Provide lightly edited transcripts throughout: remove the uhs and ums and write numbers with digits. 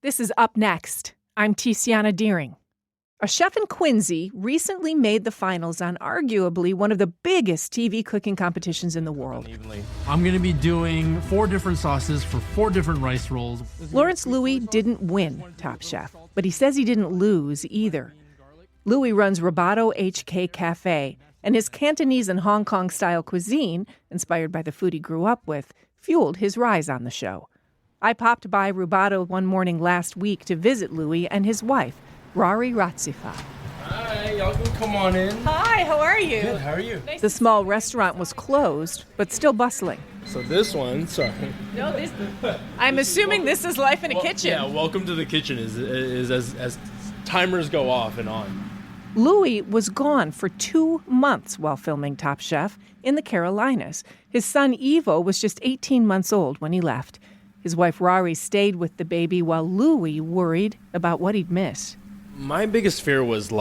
This is Up Next. I'm Tiziana Deering. A chef in Quincy recently made the finals on arguably one of the biggest TV cooking competitions in the world. I'm going to be doing 4 different sauces for 4 different rice rolls. Laurence Louie didn't win Top Chef, but he says he didn't lose either. Louie runs Rubato HK Café, and his Cantonese and Hong Kong-style cuisine, inspired by the food he grew up with, fueled his rise on the show. I popped by Rubato one morning last week to visit Louie and his wife, Rari Ratzifa. Hi, y'all can come on in. Hi, how are you? Good, how are you? The small restaurant was closed, but still bustling. So this one, sorry. No, I'm assuming this is life in a kitchen. Yeah, welcome to the kitchen is as timers go off and on. Louie was gone for 2 months while filming Top Chef in the Carolinas. His son Ivo was just 18 months old when he left. His wife Rari stayed with the baby while Louie worried about what he'd miss. My biggest fear was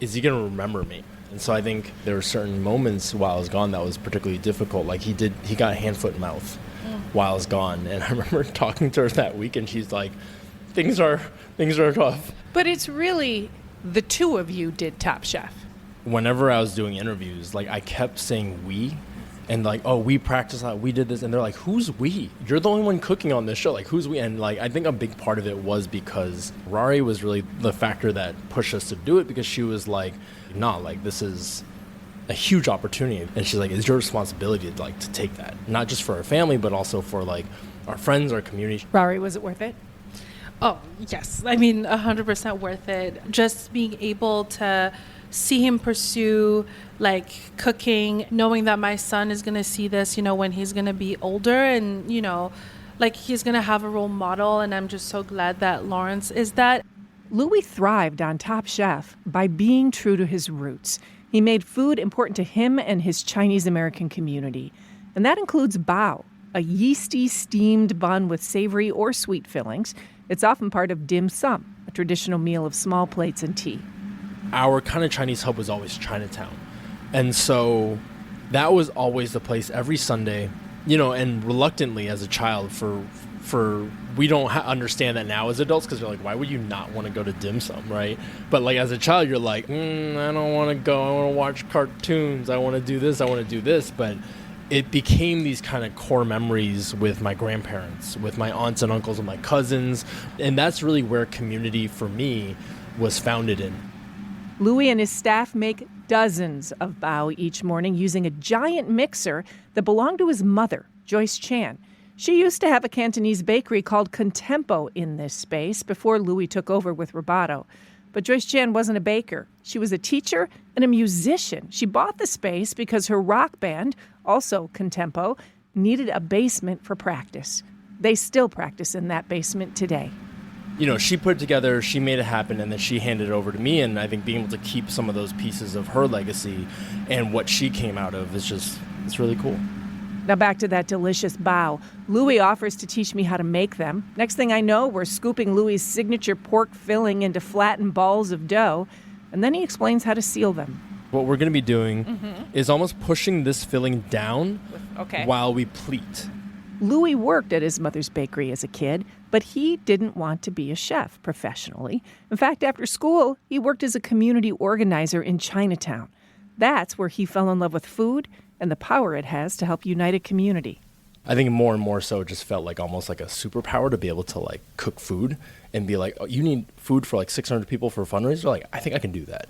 is he going to remember me? And so I think there were certain moments while I was gone that was particularly difficult. Like he got hand, foot, and mouth while I was gone. And I remember talking to her that week and she's like, things are tough. But it's really the two of you did Top Chef. Whenever I was doing interviews, I kept saying we. And we practiced that, we did this, and they're like, who's we? You're the only one cooking on this show, who's we? And I think a big part of it was because Rari was really the factor that pushed us to do it, because she was this is a huge opportunity. And she's like, it's your responsibility to take that, not just for our family, but also for our friends, our community. Rari, was it worth it? Oh, yes. 100% worth it. Just being able to see him pursue cooking, knowing that my son is going to see this, when he's going to be older, and, he's going to have a role model. And I'm just so glad that Laurence is that. Louie thrived on Top Chef by being true to his roots. He made food important to him and his Chinese American community. And that includes bao, a yeasty steamed bun with savory or sweet fillings. It's often part of dim sum, a traditional meal of small plates and tea. Our kind of Chinese hub was always Chinatown. And so that was always the place every Sunday, and reluctantly as a child for we don't understand that now as adults, because you're like, why would you not want to go to dim sum, right? But as a child, you're like, I don't want to go. I want to watch cartoons. I want to do this. I want to do this. But it became these kind of core memories with my grandparents, with my aunts and uncles, and my cousins. And that's really where community for me was founded in. Louie and his staff make dozens of bao each morning using a giant mixer that belonged to his mother, Joyce Chan. She used to have a Cantonese bakery called Contempo in this space before Louie took over with Rubato. But Joyce Chan wasn't a baker. She was a teacher and a musician. She bought the space because her rock band, also Contempo, needed a basement for practice. They still practice in that basement today. She put it together, she made it happen, and then she handed it over to me. And I think being able to keep some of those pieces of her legacy and what she came out of it's really cool. Now back to that delicious bao. Louie offers to teach me how to make them. Next thing I know, we're scooping Louie's signature pork filling into flattened balls of dough, and then he explains how to seal them. What we're going to be doing is almost pushing this filling down while we pleat. Louie worked at his mother's bakery as a kid, but he didn't want to be a chef professionally. In fact, after school, he worked as a community organizer in Chinatown. That's where he fell in love with food and the power it has to help unite a community. I think more and more so it just felt almost like a superpower to be able to cook food and be oh, you need food for 600 people for a fundraiser? I think I can do that.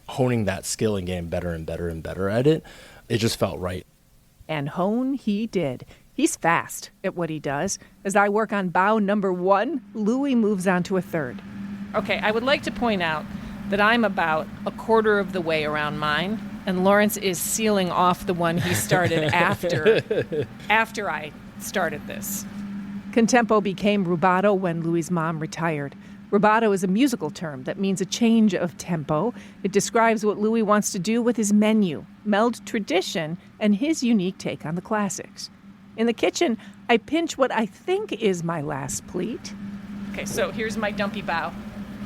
Honing that skill and getting better and better and better at it, it just felt right. And hone he did. He's fast at what he does. As I work on bao number 1, Louie moves on to a third. Okay, I would like to point out that I'm about a quarter of the way around mine, and Laurence is sealing off the one he started after I started this. Contempo became Rubato when Louie's mom retired. Rubato is a musical term that means a change of tempo. It describes what Louie wants to do with his menu, meld tradition and his unique take on the classics. In the kitchen, I pinch what I think is my last pleat. Okay, so here's my dumpy bao.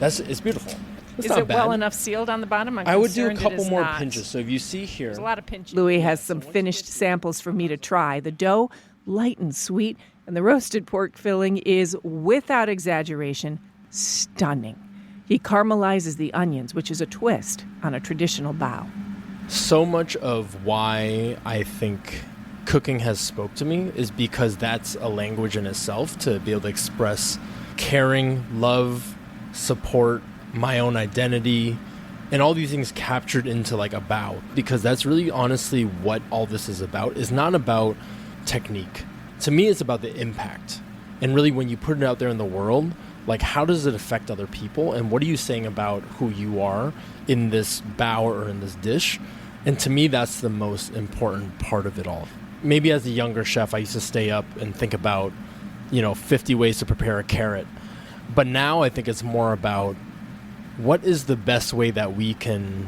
It's beautiful. Is it well enough sealed on the bottom? I would do a couple more pinches. So if you see here, there's a lot of pinches. Louie has some finished samples for me to try. The dough, light and sweet, And the roasted pork filling is, without exaggeration, stunning. He caramelizes the onions, which is a twist on a traditional bao. So much of why I think cooking has spoke to me is because that's a language in itself, to be able to express caring, love, support, my own identity, and all these things captured into like a bao, because that's really honestly what all this is about. It's not about technique. To me, it's about the impact. And really, when you put it out there in the world, like, how does it affect other people? And what are you saying about who you are in this bao or in this dish? And to me, that's the most important part of it all. Maybe as a younger chef, I used to stay up and think about, 50 ways to prepare a carrot. But now I think it's more about what is the best way that we can,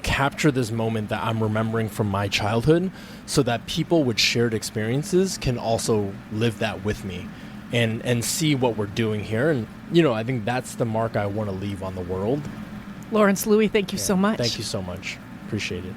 capture this moment that I'm remembering from my childhood, so that people with shared experiences can also live that with me and see what we're doing here. And, I think that's the mark I want to leave on the world. Laurence Louie, thank you so much. Thank you so much. Appreciate it.